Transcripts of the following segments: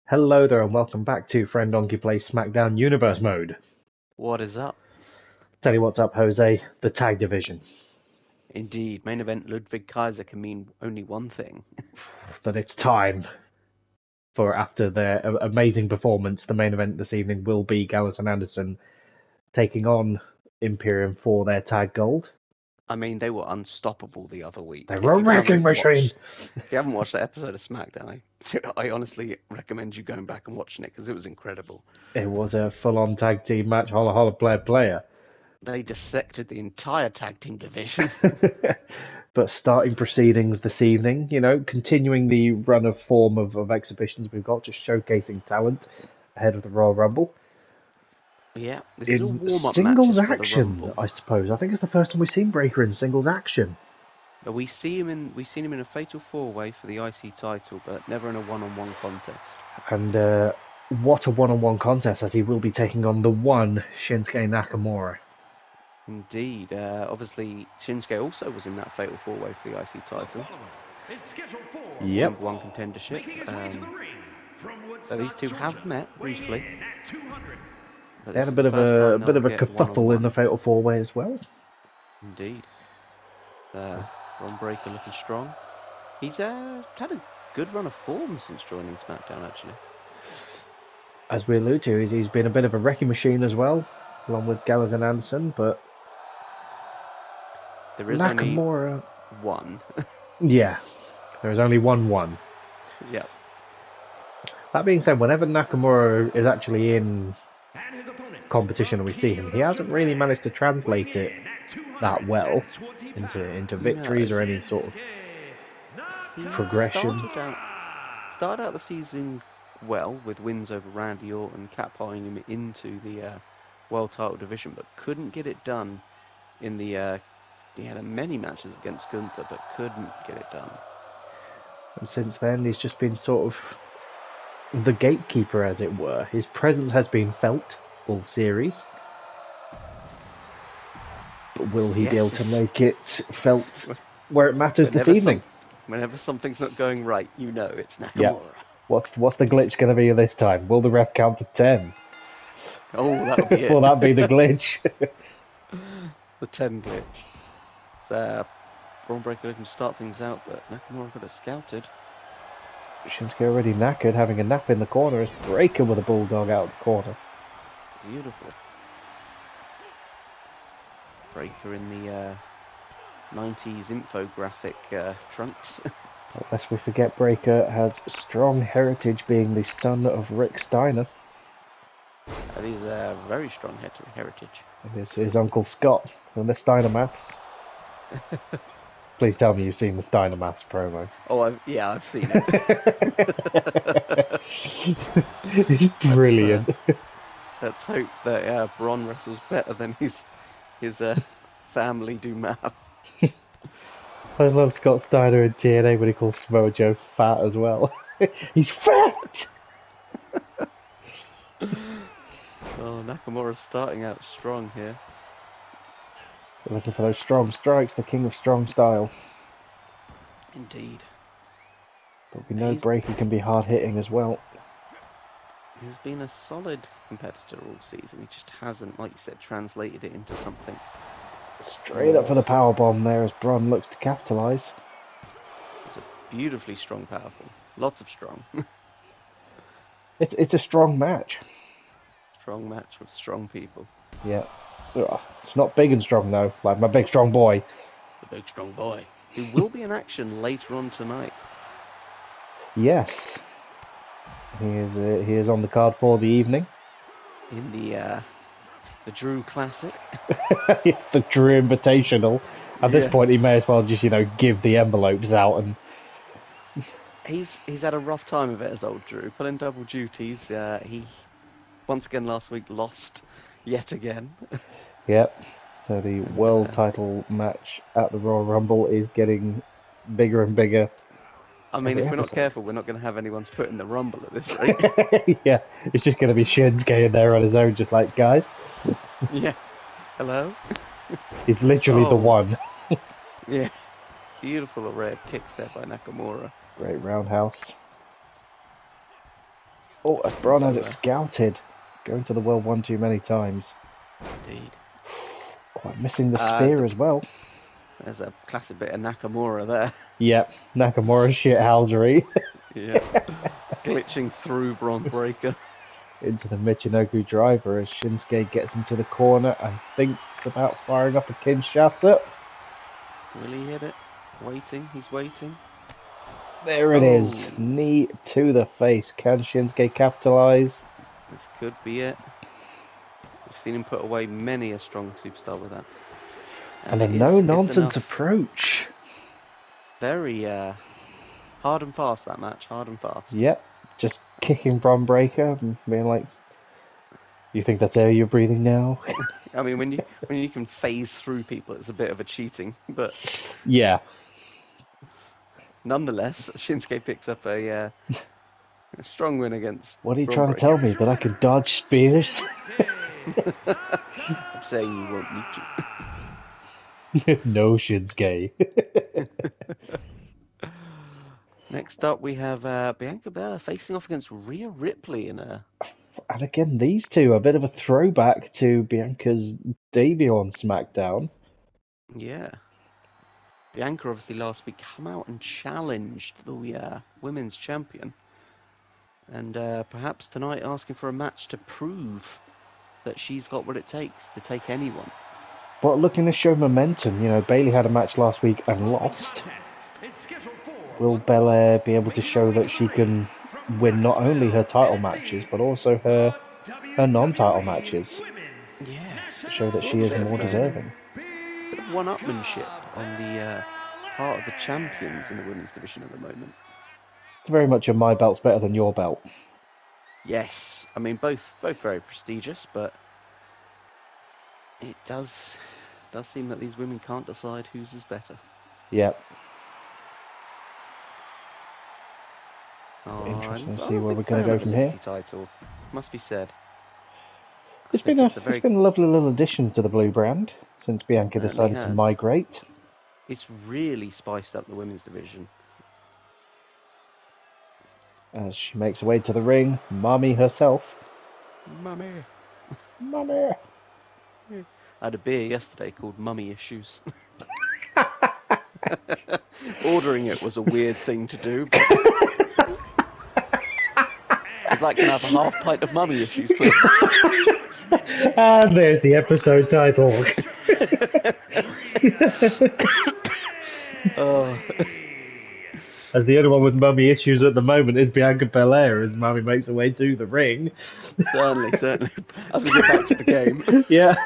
Hello there and welcome back to Friend Donkey Plays Smackdown Universe Mode. What is up? Tell you what's up, Jose, the tag division. Indeed, main event Ludwig Kaiser can mean only one thing. That it's time for, after their amazing performance, the main event this evening will be Gallows and Anderson taking on Imperium for their tag gold. I mean, they were unstoppable the other week. They were a wrecking machine! If you haven't watched that episode of SmackDown, I honestly recommend you going back and watching it because it was incredible. It was a full-on tag team match, holla holla player. They dissected the entire tag team division. But starting proceedings this evening, continuing the run of form of exhibitions we've got, just showcasing talent ahead of the Royal Rumble. Yeah, this is all In warm-up singles matches action, for the Rumble. I suppose. I think it's the first time we've seen Breaker in singles action. We've seen him in a fatal four-way for the IC title, but never in a one-on-one contest. And what a one-on-one contest, as he will be taking on the one Shinsuke Nakamura. Indeed. Obviously, Shinsuke also was in that fatal four-way for the IC title. Yep. One contendership. So these two have met briefly. They had a bit of a kerfuffle in the fatal four-way as well. Indeed. Ron Breakker looking strong. He's had a good run of form since joining SmackDown, actually. As we allude to, he's been a bit of a wrecking machine as well, along with Gallows and Anderson, but there is Nakamura... only one. Yeah, there is only one. Yeah. That being said, whenever Nakamura is actually in competition and we see him, he hasn't really managed to translate it that well into victories or any sort of progression. Started out the season well with wins over Randy Orton, catapulting him into the world title division, but couldn't get it done in the he had many matches against Gunther, but couldn't get it done. And since then, he's just been sort of the gatekeeper, as it were. His presence has been felt all series. But will he be able to make it felt where it matters this evening? Whenever something's not going right, you know it's Nakamura. Yeah. What's the glitch going to be this time? Will the ref count to 10? Oh, that'll be it. Will that be the glitch? The 10 glitch. So, Braun Breaker looking to start things out, but Nakamura got it scouted. Shinsuke already knackered, having a nap in the corner as Breaker with a bulldog out of the corner. Beautiful. Breaker in the 90s infographic trunks. Lest we forget, Breaker has strong heritage, being the son of Rick Steiner. That is a very strong heritage. It is his uncle Scott from the Steiner Maths. Please tell me you've seen the Steiner Maths promo. Oh, I've seen it. It's brilliant. Let's hope that Braun wrestles better than his family do math. I love Scott Steiner in TNA when he calls Samoa Joe fat as well. He's fat! Oh, Nakamura's starting out strong here. Looking for those strong strikes, the king of strong style. Indeed. But we know Breaker can be hard-hitting as well. He's been a solid competitor all season. He just hasn't, like you said, translated it into something. Straight up for the powerbomb there as Braun looks to capitalise. It's a beautifully strong powerbomb. Lots of strong. It's a strong match. Strong match with strong people. Yeah. It's not big and strong though, like my big strong boy. The big strong boy. Who will be in action later on tonight. Yes. He is on the card for the evening. In the Drew Classic. The Drew Invitational. At this point he may as well just, give the envelopes out and He's had a rough time of it as old Drew, pulling double duties. He once again last week lost yet again. Yep. So the world title match at the Royal Rumble is getting bigger and bigger. I mean, if we're not careful, we're not going to have anyone to put in the Rumble at this rate. Yeah, it's just going to be Shinsuke in there on his own, just like, guys. Yeah. Hello? He's literally the one. Yeah. Beautiful array of kicks there by Nakamura. Great roundhouse. Oh, as Braun has it So, scouted. Going to the well one too many times. indeed. Quite missing the spear as well. There's a classic bit of Nakamura there. Yep, Nakamura shithousery. Yeah. Glitching through Braun Breaker. Into the Michinoku driver as Shinsuke gets into the corner and thinks about firing up a Kinshasa. Will he hit it? Waiting, he's waiting. There it is. Knee to the face. Can Shinsuke capitalise? This could be it. We've seen him put away many a strong superstar with that. And a no-nonsense approach. Very hard and fast, that match. Hard and fast. Yep. Just kicking Braun Breaker and being like, you think that's air you're breathing now? I mean, when you can phase through people, it's a bit of a cheating, but yeah. Nonetheless, Shinsuke picks up a strong win against. What are you Braun trying Breaker. to tell me? That I can dodge spears? I'm saying you won't need to. No, Shinsuke. Next up, we have Bianca Belair facing off against Rhea Ripley in a. And again, these two, a bit of a throwback to Bianca's debut on Smackdown. Yeah. Bianca obviously last week come out and challenged the women's champion. And perhaps tonight asking for a match to prove that she's got what it takes to take anyone. But looking to show momentum, you know, Bayley had a match last week and lost. Will Belair be able to show that she can win not only her title matches, but also her non-title matches? Yeah. To show that she is more deserving. Bit of one-upmanship on the part of the champions in the women's division at the moment. It's very much a my belt's better than your belt. Yes. I mean, both very prestigious, but it does seem that these women can't decide whose is better. Yep. Oh, interesting to see where we're going to go from here. Title, must be said. It's been a lovely little addition to the blue brand since Bianca decided to migrate. It's really spiced up the women's division. As she makes her way to the ring, Mommy herself. Mummy. Mummy. I had a beer yesterday called Mummy Issues. Ordering it was a weird thing to do, but it's like, can I have a half pint of Mummy Issues, please? And there's the episode title. As the only one with Mummy Issues at the moment is Bianca Belair as Mummy makes her way to the ring. Certainly. As we get back to the game. Yeah.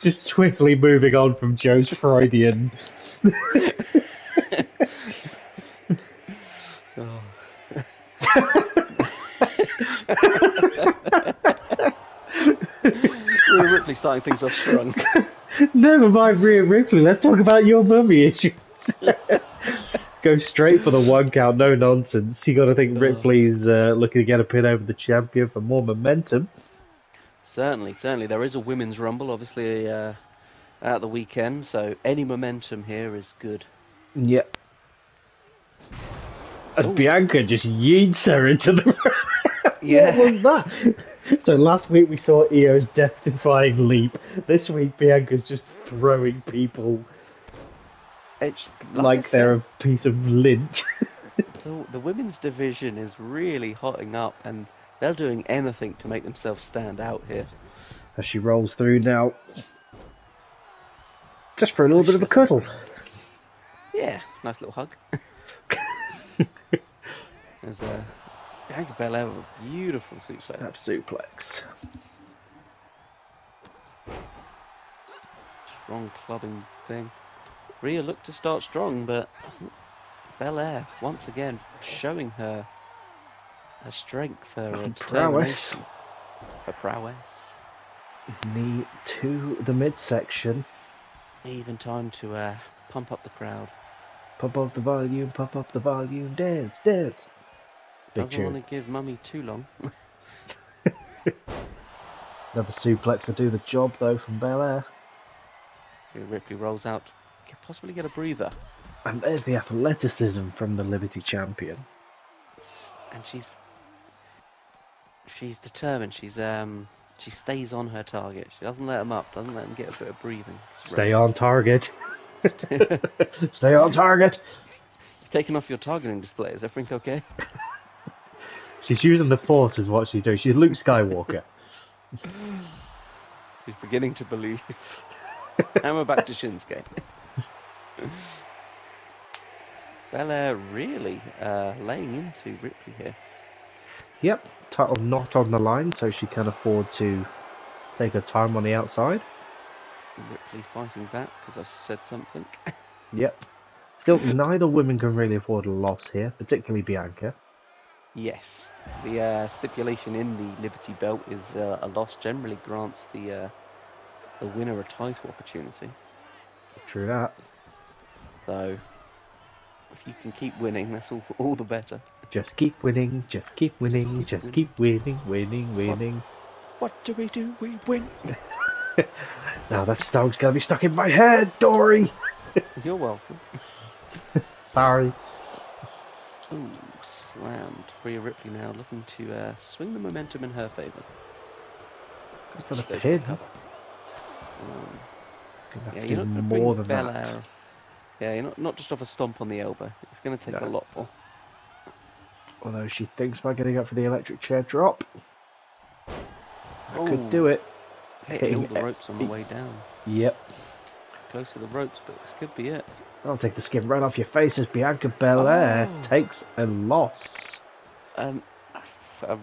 Just swiftly moving on from Joe's Freudian. Rhea Ripley starting things off strong. Never mind Rhea Ripley, let's talk about your Mummy Issues. Go straight for the 1 count, no nonsense. You got to think Ripley's looking to get a pin over the champion for more momentum. Certainly. There is a women's rumble, obviously, at the weekend, so any momentum here is good. Yep. And Bianca just yeets her into the Yeah. What was that? So last week we saw Io's death-defying leap. This week Bianca's just throwing people it's like they're a piece of lint. The women's division is really hotting up, and they're doing anything to make themselves stand out here. As she rolls through now, just for a little bit of a cuddle. Yeah, nice little hug. There's Bianca Belair with a beautiful suplex. Suplex. Strong clubbing thing. Rhea looked to start strong, but Belair once again showing her strength, her determination, her prowess. Knee to the midsection. Even time to pump up the crowd. Pump up the volume, dance, dance. Doesn't want to give Mummy too long. Another suplex to do the job though from Belair. Ripley rolls out, could possibly get a breather. And there's the athleticism from the Liberty champion. And she's She's determined. She stays on her target. She doesn't let him up. Doesn't let him get a bit of breathing. Stay on target. You've Stay on target. taken off your targeting display. Is everything okay? She's using the Force, is what she's doing. She's Luke Skywalker. He's beginning to believe. And we're back to Shinsuke. Belair really laying into Ripley here. Yep, title not on the line, so she can afford to take her time on the outside. Ripley fighting back because I said something. Yep. Still, neither women can really afford a loss here, particularly Bianca. Yes, the stipulation in the Liberty Belt is a loss generally grants the winner a title opportunity. True that. So if you can keep winning, that's all the better. Just keep winning, just keep winning, just keep winning, winning. What do? We win. Now that song's gonna be stuck in my head, Dory. You're welcome. Sorry. Ooh, slammed. Rhea Ripley now looking to swing the momentum in her favour. It's got a She goes pin. for cover. Gonna have Yeah, to you're do not going to more bring than Belair. that. Yeah, you're not just off a stomp on the elbow. It's going to take a No. lot more. Although she thinks by getting up for the electric chair drop, I could Ooh. do it. Hitting all the ropes on the way down. Yep. Close to the ropes, but this could be it. I'll take the skin right off your face as Bianca Belair takes a loss. A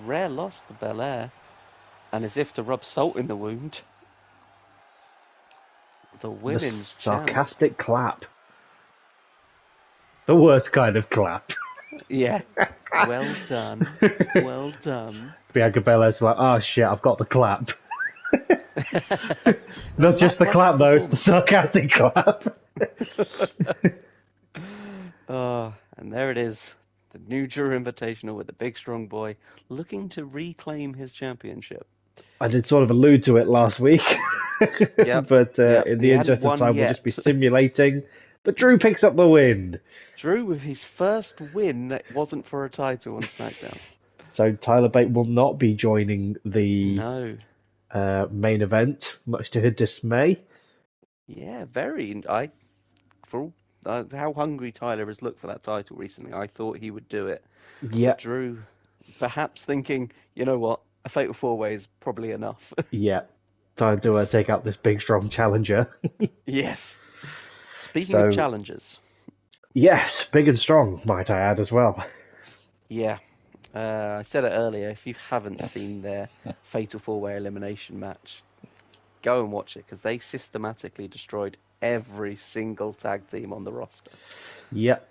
rare loss for Belair. And as if to rub salt in the wound, the women's champ. Sarcastic clap. The worst kind of clap. Yeah. Well done. Well done. Bianca Belair's like, oh shit, I've got the clap. Not just the clap though, it's the sarcastic clap. And there it is. The New Drew Invitational with the big strong boy looking to reclaim his championship. I did sort of allude to it last week. Yep. But in the interest of time, we'll just be simulating. But Drew picks up the win. Drew with his first win that wasn't for a title on SmackDown. So Tyler Bate will not be joining the main event, much to her dismay. Yeah, very. For how hungry Tyler has looked for that title recently, I thought he would do it. Yeah. But Drew, perhaps thinking, you know what, a fatal four-way is probably enough. Yeah. Time to take out this big, strong challenger. Yes. Speaking of challengers. Yes, big and strong, might I add as well. Yeah. I said it earlier, if you haven't seen their fatal four-way elimination match, go and watch it, because they systematically destroyed every single tag team on the roster. Yep.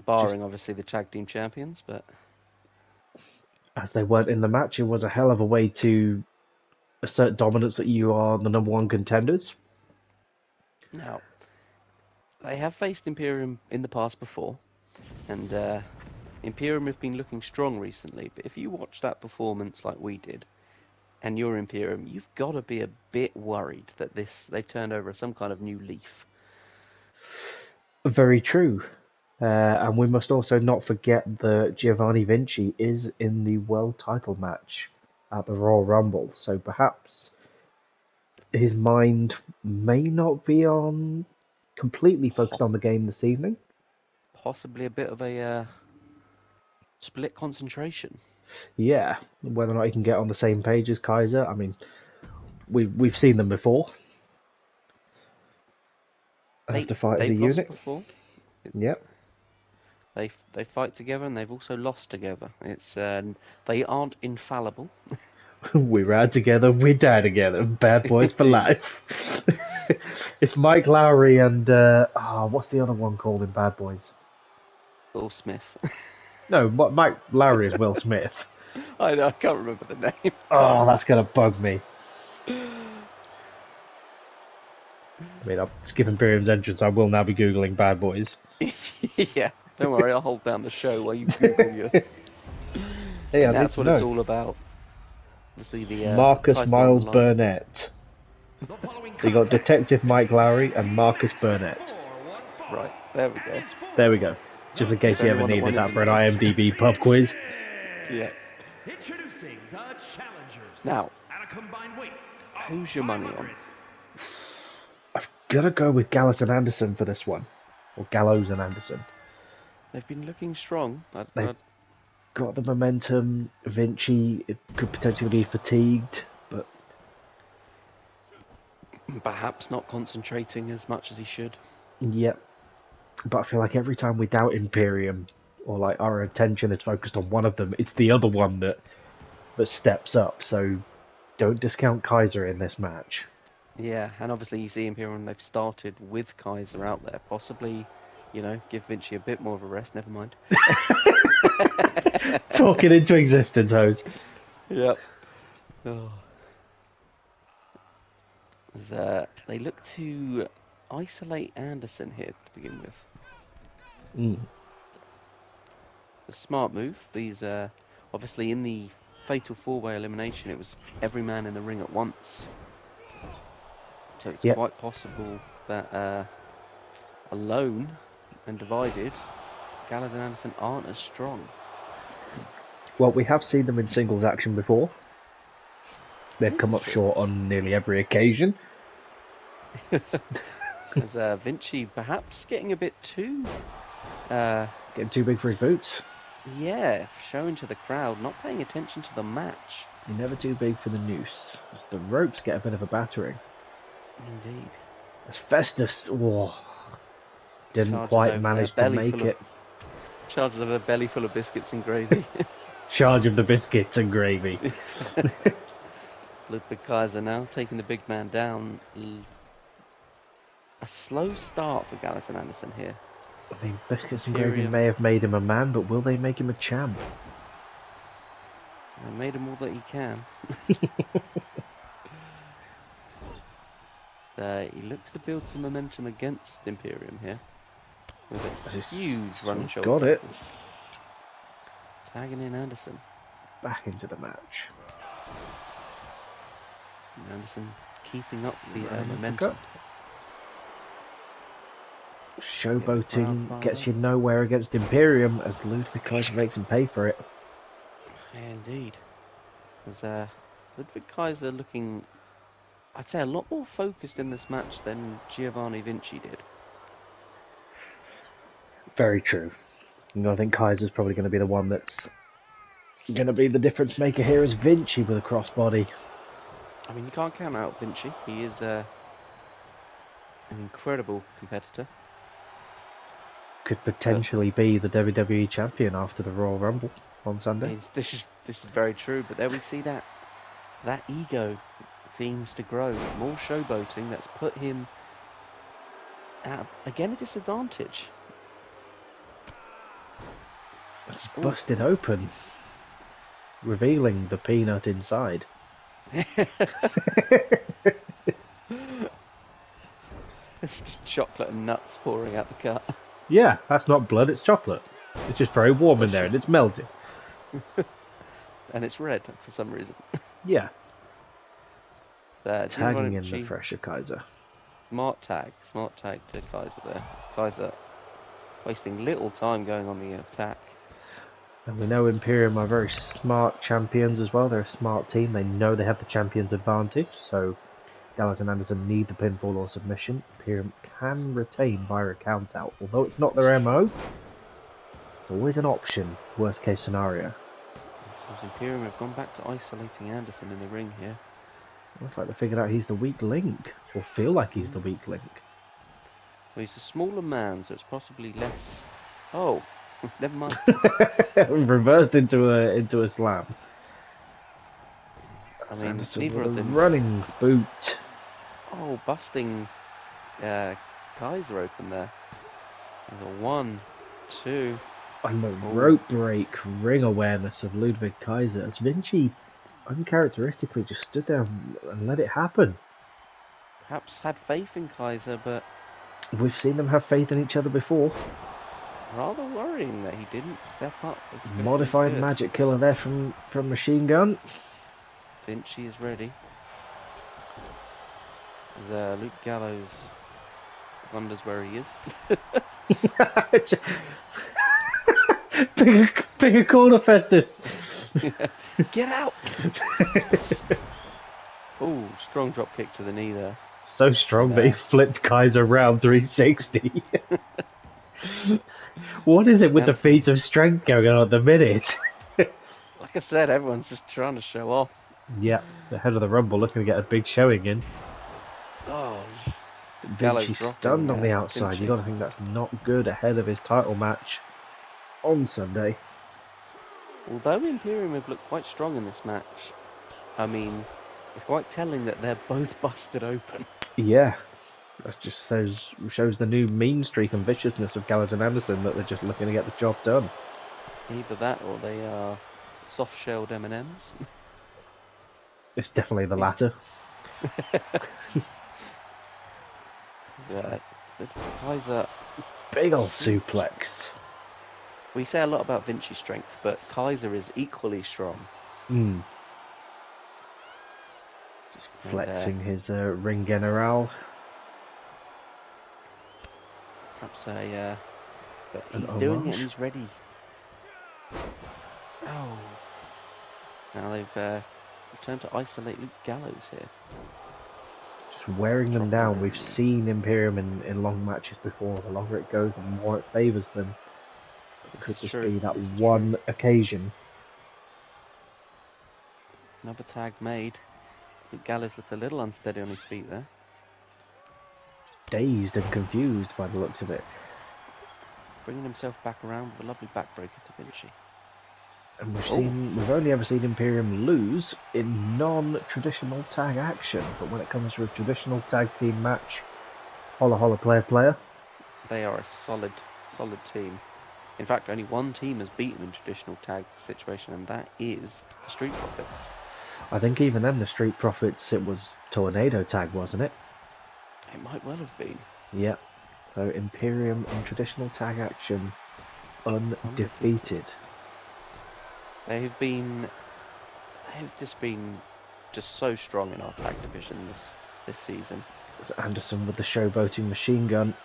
Barring, obviously, the tag team champions, but... As they weren't in the match, it was a hell of a way to assert dominance that you are the number one contenders. Now, they have faced Imperium in the past before, and Imperium have been looking strong recently, but if you watch that performance like we did, and you're Imperium, you've got to be a bit worried that they've turned over some kind of new leaf. Very true. And we must also not forget that Giovanni Vinci is in the world title match at the Royal Rumble, so perhaps his mind may not be completely focused on the game this evening. Possibly a bit of a split concentration. Yeah, whether or not he can get on the same page as Kaiser. I mean, we've seen them before. Have to fight as a unit. Before. Yep. They fight together and they've also lost together. It's they aren't infallible. We ride together, we die together. Bad boys for life. It's Mike Lowry and what's the other one called in Bad Boys? Will Smith. No, Mike Lowry is Will Smith. I know, I can't remember the name. Oh, that's gonna bug me. I mean, I'm skipping Imperium's entrance. I will now be googling Bad Boys. Yeah, don't worry, I'll hold down the show while you Google your... Hey, that's what it's all about. Obviously, the Marcus Miles Burnett. So you got Detective Mike Lowry and Marcus Burnett. Right, there we go. There we go. Just in case you ever needed that for an IMDb pub quiz. Yeah. Now, who's your money on? I've got to go with Gallows and Anderson for this one. Or Gallows and Anderson. They've been looking strong. They've got the momentum. Vinci it could potentially be fatigued, but perhaps not concentrating as much as he should. yep. But I feel like every time we doubt Imperium, or like our attention is focused on one of them, it's the other one that steps up. So don't discount Kaiser in this match. Yeah, and obviously you see Imperium, they've started with Kaiser out there. Possibly, give Vinci a bit more of a rest. Never mind. Talking into existence, Hose. Yep. Oh. They look to isolate Anderson here to begin with. A smart move. These obviously in the fatal four-way elimination, it was every man in the ring at once. So it's quite possible that alone and divided, Gallows and Anderson aren't as strong. Well, we have seen them in singles action before. They've come up short on nearly every occasion. As Vinci perhaps getting a bit too... getting too big for his boots. Yeah, showing to the crowd, not paying attention to the match. You're never too big for the noose, as the ropes get a bit of a battering. Indeed. As Festus, didn't quite manage to make it. Charges of a belly full of biscuits and gravy. Charge of the biscuits and gravy. Ludwig Kaiser now taking the big man down. A slow start for Gallows and Anderson here. I mean, biscuits and gravy may have made him a man, but will they make him a champ? They made him all that he can. He looks to build some momentum against Imperium here. With a huge running shoulder. Got it. Tagging in Anderson. Back into the match. And Anderson keeping up the momentum. Showboating gets you nowhere against Imperium, as Ludwig Kaiser makes him pay for it. Yeah, indeed. As Ludwig Kaiser looking, I'd say, a lot more focused in this match than Giovanni Vinci did. Very true. I think Kaiser's probably going to be the one that's going to be the difference maker here, as Vinci with a crossbody. I mean, you can't count out Vinci. He is an incredible competitor. Could potentially be the WWE champion after the Royal Rumble on Sunday. I mean, this is very true, but there we see that ego seems to grow. More showboating that's put him at, again, a disadvantage. It's busted open, revealing the peanut inside. It's just chocolate and nuts pouring out the cut. Yeah, that's not blood, it's chocolate. It's just very warm in there and it's melted. And it's red for some reason. Yeah. Tagging in the fresher Kaiser. Smart tag to Kaiser there. It's Kaiser wasting little time going on the attack. And we know Imperium are very smart champions as well. They're a smart team. They know they have the champion's advantage, so Gallows and Anderson need the pinfall or submission. Imperium can retain via a count out. Although it's not their MO, it's always an option, worst case scenario. So Imperium have gone back to isolating Anderson in the ring here. Looks like they figured out he's the weak link, or feel like he's the weak link. Well, he's a smaller man, so it's possibly less... Oh, never mind. Reversed into a slam. I mean, Anderson neither with of a them... running boot. Oh, busting Kaiser open there. There's a 1, 2... And the rope break ring awareness of Ludwig Kaiser, as Vinci uncharacteristically just stood there and let it happen. Perhaps had faith in Kaiser, but... We've seen them have faith in each other before. Rather worrying that he didn't step up. Modified magic killer there from Machine Gun. Vinci is ready. As Luke Gallows wonders where he is. Pick a corner, Festus. Get out! Oh, strong drop kick to the knee there. So strong that he flipped Kaiser round 360. What is it with the feats of strength going on at the minute? Like I said, everyone's just trying to show off. Yeah, the head of the Rumble looking to get a big showing in. Oh, Vinci stunned on the outside. You got to think that's not good ahead of his title match on Sunday. Although Imperium have looked quite strong in this match, I mean, it's quite telling that they're both busted open. Yeah, that just shows the new mean streak and viciousness of Gallows and Anderson, that they're just looking to get the job done. Either that or they are soft-shelled M&Ms. It's definitely the latter. Kaiser... Big old suplex. We say a lot about Vinci's strength, but Kaiser is equally strong. Just flexing his ring general. Perhaps but he's doing it and he's ready. Oh. Now they've returned to isolate Luke Gallows here. Just wearing them down. We've seen Imperium in long matches before. The longer it goes, the more it favours them. It could just be that one occasion. Another tag made. Luke Gallows looked a little unsteady on his feet there. Just dazed and confused by the looks of it. Bringing himself back around with a lovely backbreaker to Vinci. And we've only ever seen Imperium lose in non-traditional tag action, but when it comes to a traditional tag team match, holla holla player. They are a solid team. In fact, only one team has beaten in traditional tag situation, and that is the Street Profits. I think even then, the Street Profits, it was Tornado tag, wasn't it? It might well have been. Yeah. So Imperium in traditional tag action, undefeated. They've just been so strong in our tag division this season. There's Anderson with the showboating machine gun.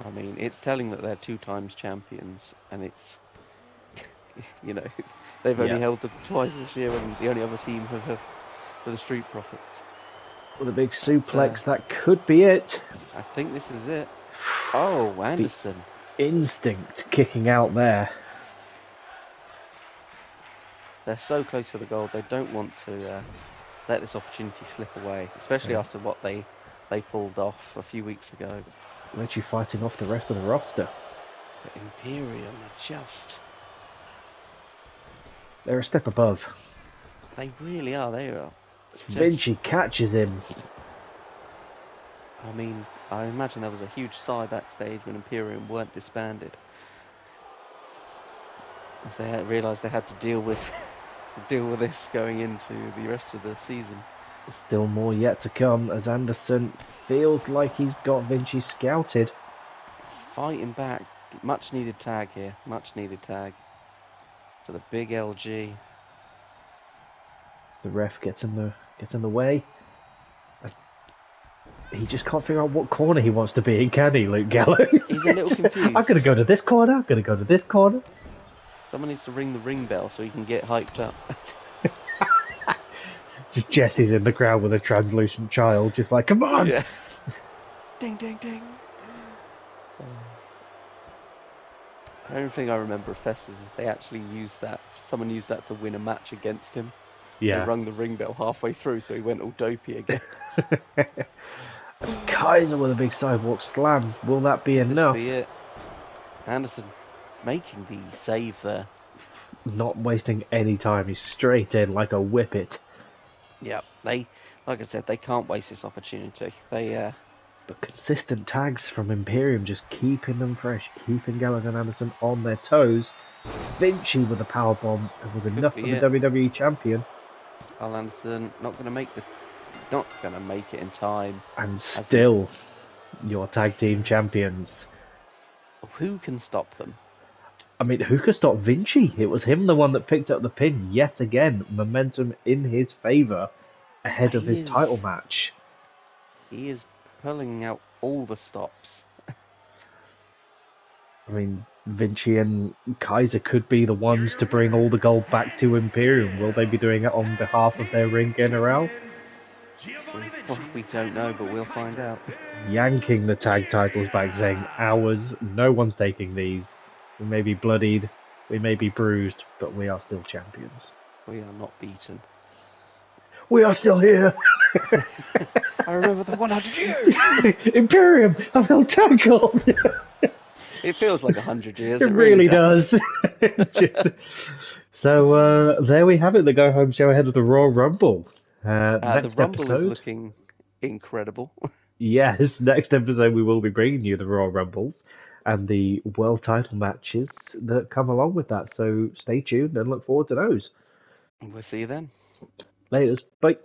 I mean, it's telling that they're 2 times champions, and it's, you know, they've only held them twice this year, and the only other team were the Street Profits. With a big suplex, that could be it. I think this is it. Oh, Anderson. The instinct kicking out there. They're so close to the goal, they don't want to let this opportunity slip away, especially after what they pulled off a few weeks ago. Literally fighting off the rest of the roster. But Imperium are just... They're a step above. They really are, they are. Vinci catches him. I mean, I imagine there was a huge sigh backstage when Imperium weren't disbanded, as they realised they had to deal with this going into the rest of the season. Still more yet to come, as Anderson feels like he's got Vinci scouted. Fighting back. Much needed tag here. Much needed tag. To the big LG. As the ref gets in the way. He just can't figure out what corner he wants to be in, can he, Luke Gallows? He's a little confused. I'm going to go to this corner, I'm going to go to this corner. Someone needs to ring the ring bell so he can get hyped up. Just Jesse's in the crowd with a translucent child, just like, come on! Yeah. Ding, ding, ding. The only thing I remember of Festus is they actually used that. Someone used that to win a match against him. Yeah. They rung the ring bell halfway through, so he went all dopey again. That's Kaiser with a big sidewalk slam. Will that be enough? This be it. Anderson making the save there. Not wasting any time. He's straight in like a whippet. Yeah, like I said, they can't waste this opportunity. But consistent tags from Imperium, just keeping them fresh, keeping Gallows and Anderson on their toes. Vinci with a powerbomb was enough for the WWE champion. Al Anderson not going to make it in time. And still, your tag team champions. Who can stop them? I mean, who could stop Vinci? It was him, the one that picked up the pin yet again. Momentum in his favour ahead of his title match. He is pulling out all the stops. I mean, Vinci and Kaiser could be the ones to bring all the gold back to Imperium. Will they be doing it on behalf of their ring general? Well, we don't know, but we'll find out. Yanking the tag titles back, saying, ours, no one's taking these. We may be bloodied, we may be bruised, but we are still champions. We are not beaten. We are still here! I remember the 100 years! Imperium, I've held tackled! It feels like 100 years. It really does. So there we have it, the go home show ahead of the Royal Rumble. The Next Rumble episode, is looking incredible. yes, next episode we will be bringing you the Royal Rumbles and the world title matches that come along with that. So stay tuned and look forward to those. We'll see you then. Laters, bye.